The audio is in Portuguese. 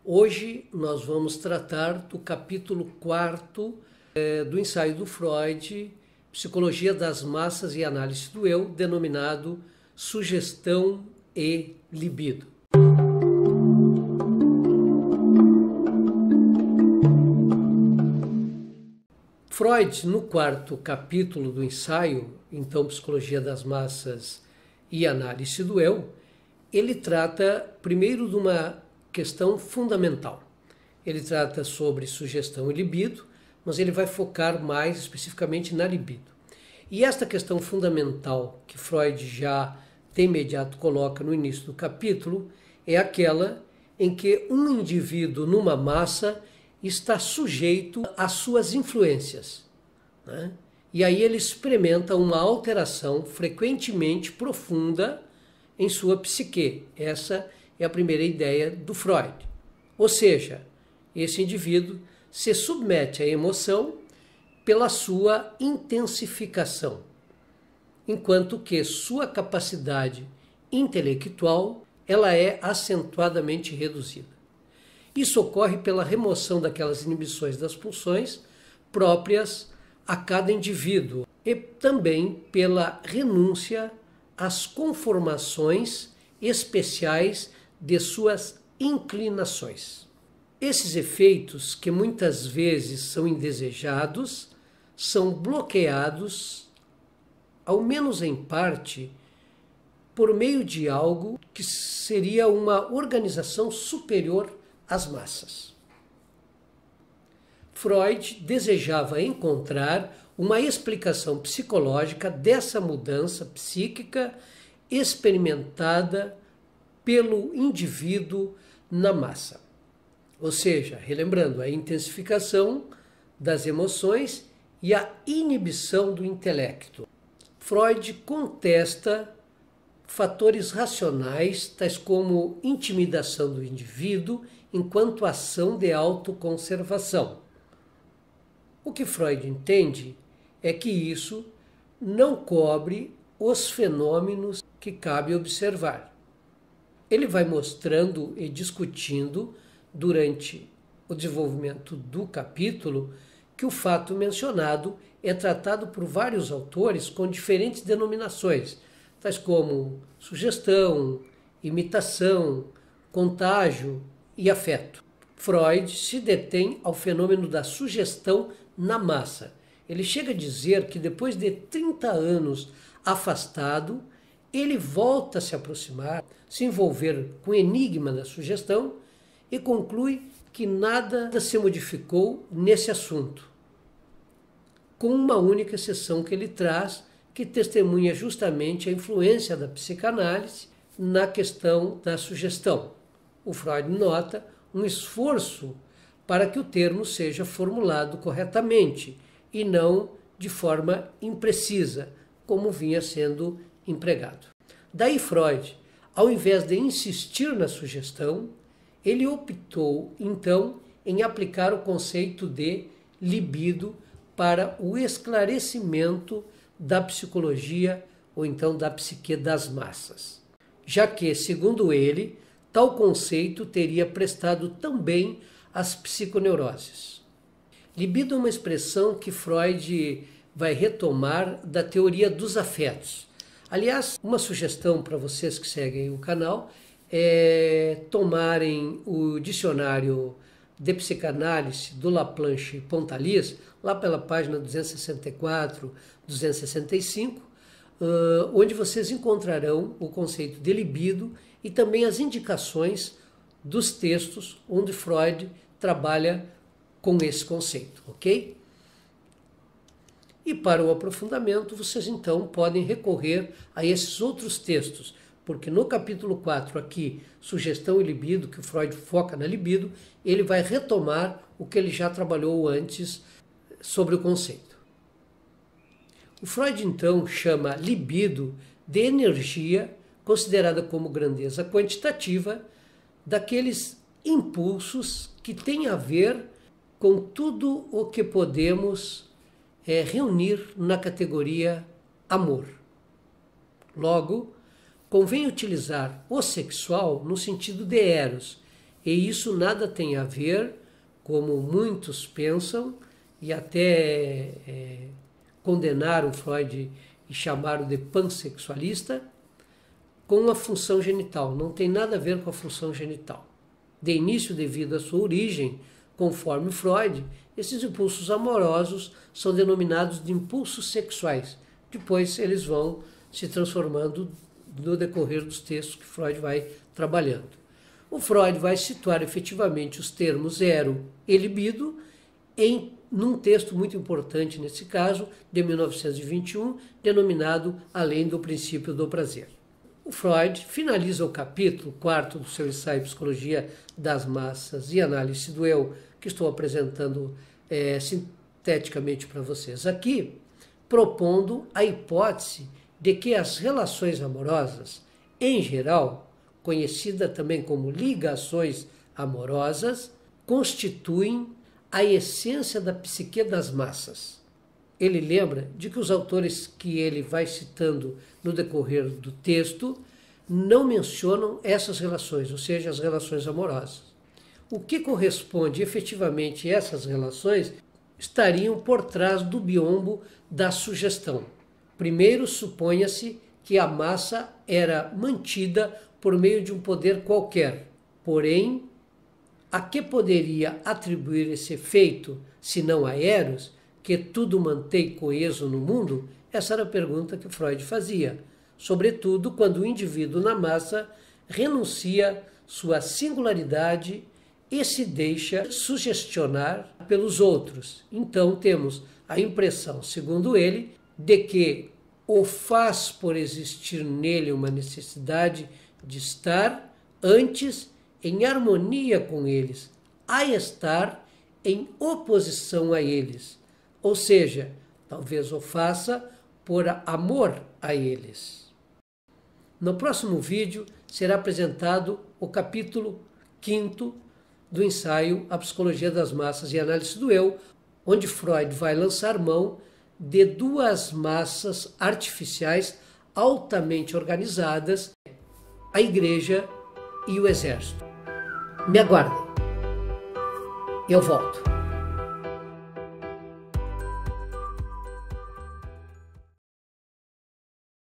Hoje nós vamos tratar do capítulo 4 do ensaio do Freud, Psicologia das Massas e Análise do Eu, denominado Sugestão e Libido. Freud, no quarto capítulo do ensaio, então Psicologia das Massas e Análise do Eu, ele trata primeiro de uma questão fundamental. Ele trata sobre sugestão e libido, mas ele vai focar mais especificamente na libido. E esta questão fundamental que Freud já de imediato coloca no início do capítulo é aquela em que um indivíduo numa massa está sujeito às suas influências, né? E aí ele experimenta uma alteração frequentemente profunda em sua psique. Essa é a primeira ideia do Freud. Ou seja, esse indivíduo se submete à emoção pela sua intensificação, enquanto que sua capacidade intelectual ela é acentuadamente reduzida. Isso ocorre pela remoção daquelas inibições das pulsões próprias a cada indivíduo e também pela renúncia às conformações especiais de suas inclinações. Esses efeitos, que muitas vezes são indesejados, são bloqueados, ao menos em parte, por meio de algo que seria uma organização superior às massas. Freud desejava encontrar uma explicação psicológica dessa mudança psíquica experimentada pelo indivíduo na massa. Ou seja, relembrando, a intensificação das emoções e a inibição do intelecto. Freud contesta fatores racionais, tais como intimidação do indivíduo enquanto ação de autoconservação. O que Freud entende é que isso não cobre os fenômenos que cabe observar. Ele vai mostrando e discutindo durante o desenvolvimento do capítulo que o fato mencionado é tratado por vários autores com diferentes denominações, tais como sugestão, imitação, contágio e afeto. Freud se detém ao fenômeno da sugestão na massa. Ele chega a dizer que depois de 30 anos afastado, ele volta a se aproximar, se envolver com o enigma da sugestão e conclui que nada se modificou nesse assunto, com uma única exceção que ele traz, que testemunha justamente a influência da psicanálise na questão da sugestão. O Freud nota um esforço para que o termo seja formulado corretamente e não de forma imprecisa, como vinha sendo empregado. Daí Freud, ao invés de insistir na sugestão, ele optou então em aplicar o conceito de libido para o esclarecimento da psicologia ou então da psique das massas, já que, segundo ele, tal conceito teria prestado também às psiconeuroses. Libido é uma expressão que Freud vai retomar da teoria dos afetos. Aliás, uma sugestão para vocês que seguem o canal é tomarem o dicionário de psicanálise do Laplanche e Pontalis, lá pela página 264, 265, onde vocês encontrarão o conceito de libido e também as indicações dos textos onde Freud trabalha com esse conceito, ok? E para o aprofundamento, vocês então podem recorrer a esses outros textos, porque no capítulo 4 aqui, Sugestão e Libido, que o Freud foca na libido, ele vai retomar o que ele já trabalhou antes sobre o conceito. O Freud então chama libido de energia considerada como grandeza quantitativa daqueles impulsos que têm a ver com tudo o que podemos reunir na categoria amor. Logo, convém utilizar o sexual no sentido de eros, E isso nada tem a ver, como muitos pensam, e até condenaram Freud e chamaram de pansexualista, com a função genital. Não tem nada a ver com a função genital. De início, devido à sua origem, conforme Freud, esses impulsos amorosos são denominados de impulsos sexuais. Depois eles vão se transformando no decorrer dos textos que Freud vai trabalhando. O Freud vai situar efetivamente os termos ero e libido num texto muito importante nesse caso, de 1921, denominado Além do Princípio do Prazer. O Freud finaliza o capítulo 4 do seu ensaio Psicologia das Massas e Análise do Eu, que estou apresentando sinteticamente para vocês aqui, propondo a hipótese de que as relações amorosas, em geral, conhecida também como ligações amorosas, constituem a essência da psique das massas. Ele lembra de que os autores que ele vai citando no decorrer do texto não mencionam essas relações, ou seja, as relações amorosas. O que corresponde efetivamente a essas relações estariam por trás do biombo da sugestão. Primeiro, suponha-se que a massa era mantida por meio de um poder qualquer, porém, a que poderia atribuir esse efeito, se não a Eros, que tudo mantém coeso no mundo? Essa era a pergunta que Freud fazia, sobretudo quando o indivíduo na massa renuncia sua singularidade e se deixa sugestionar pelos outros. Então temos a impressão, segundo ele, de que o faz por existir nele uma necessidade de estar antes em harmonia com eles, a estar em oposição a eles. Ou seja, talvez o faça por amor a eles. No próximo vídeo será apresentado o capítulo 5º do ensaio A Psicologia das Massas e Análise do Eu, onde Freud vai lançar mão de duas massas artificiais altamente organizadas, a Igreja e o Exército. Me aguardem, eu volto.